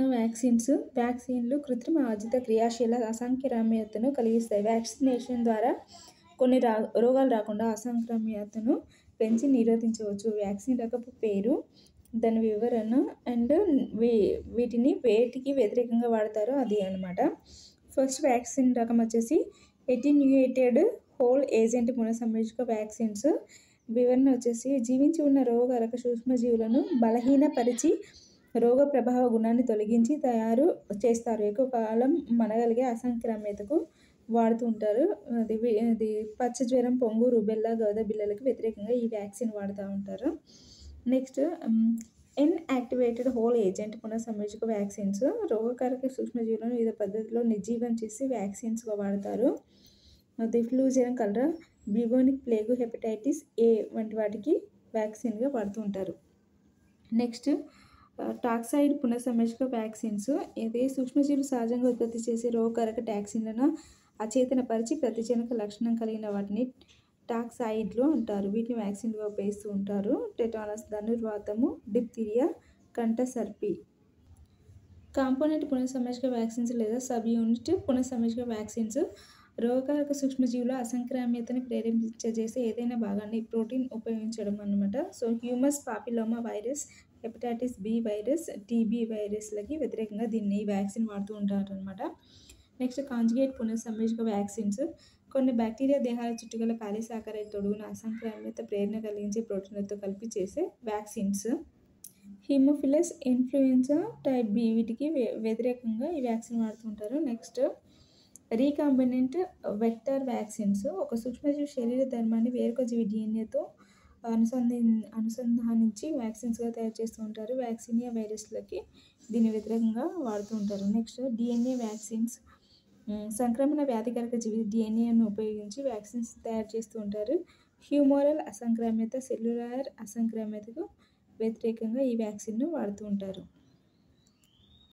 వ్యాక్సిన్లు కృత్రిమ ఆర్జిత క్రియాశీల అసంక్రామ్యతను కలిగిస్తాయి. వ్యాక్సినేషన్ ద్వారా కొన్ని రోగాలు రాకుండా అసంక్రామ్యతను పెంచి నిరోధించవచ్చు. వ్యాక్సిన్ రకపు పేరు, దాని వివరణ అండ్ వీటిని వేటికి వ్యతిరేకంగా వాడతారో అది అనమాట. ఫస్ట్ వ్యాక్సిన్ రకం వచ్చేసి ఎటెన్యూయేటెడ్ హోల్ ఏజెంట్ పునఃసంయోజక వ్యాక్సిన్స్. వివరణ వచ్చేసి జీవించి ఉన్న రోగకారక సూక్ష్మజీవులను బలహీనపరిచి రోగ ప్రభావ గుణాన్ని తొలగించి తయారు చేస్తారు. ఎక్కువ కాలం మనగలిగే అసంక్రామ్యతకు వాడుతూ ఉంటారు. అది పచ్చ జ్వరం, పొంగు, రుబెల్లా, గౌద బిళ్ళలకు వ్యతిరేకంగా ఈ వ్యాక్సిన్ వాడుతూ ఉంటారు. నెక్స్ట్ ఇన్యాక్టివేటెడ్ హోల్ ఏజెంట్ పునఃసంయోజక వ్యాక్సిన్స్. రోగకారక సూక్ష్మజీవులను వివిధ పద్ధతిలో నిర్జీవం చేసి వ్యాక్సిన్స్గా వాడతారు. అది ఫ్లూ, జ్వరం, కలరా, బ్యూబోనిక్ ప్లేగు, హెపటైటిస్ ఏ వంటి వాటికి వ్యాక్సిన్గా వాడుతూ ఉంటారు. నెక్స్ట్ టాక్సైడ్ పునఃసంయోజక వ్యాక్సిన్స్. ఇది సూక్ష్మజీవులు సహజంగా ఉత్పత్తి చేసే రోగకారక టాక్సిన్లను అచేతనపరిచి ప్రతిజనక లక్షణం కలిగిన వాటిని టాక్సైడ్లు అంటారు. వీటిని వ్యాక్సిన్గా ఉపయోగిస్తూ ఉంటారు. టెటానస్, ధనుర్వాతము, డిప్తీరియా, కంఠసర్పి. కాంపోనెంట్ పునఃసంయోజక వ్యాక్సిన్స్ లేదా సబ్ యూనిట్ పునఃసంయోజక వ్యాక్సిన్స్. రోగకారక సూక్ష్మజీవుల అసంక్రామ్యతని ప్రేరేపించజేసే ఏదైనా భాగాన్ని ప్రోటీన్ ఉపయోగించడం అన్నమాట. So human papilloma virus, hepatitis B virus, TB వైరస్లకి వ్యతిరేకంగా ఈ వ్యాక్సిన్ వాడుతూ ఉంటారు అనమాట. నెక్స్ట్ కాంజుగేట్ పునఃసంయోజక వ్యాక్సిన్స్. కొన్ని బ్యాక్టీరియా దేహాల చుట్టుగల పాలిసాకరైడ్ తొడుగున అసంక్రామ్యత ప్రేరణ కలిగించే ప్రోటీన్లతో కలిపి చేసే vaccines. Haemophilus influenzae type B వీటికి వ్యతిరేకంగా ఈ వ్యాక్సిన్ వాడుతుంటారు. Next recombinant vector vaccines. ఒక సూక్ష్మజీవి శరీర ధర్మాన్ని వేరొక జీవి డిఎన్ఏతో అనుసంధానించి వ్యాక్సిన్స్గా తయారు చేస్తూ ఉంటారు. వ్యాక్సినియా వైరస్లకి దీన్ని వ్యతిరేకంగా వాడుతూ ఉంటారు. Next DNA vaccines. సంక్రమణ వ్యాధికారక జీవి డిఎన్ఏను ఉపయోగించి వ్యాక్సిన్స్ తయారు చేస్తూ ఉంటారు. హ్యూమోరల్ అసంక్రామ్యత, సెల్యులార్ అసంక్రామ్యతకు వ్యతిరేకంగా ఈ వ్యాక్సిన్ను వాడుతూ ఉంటారు.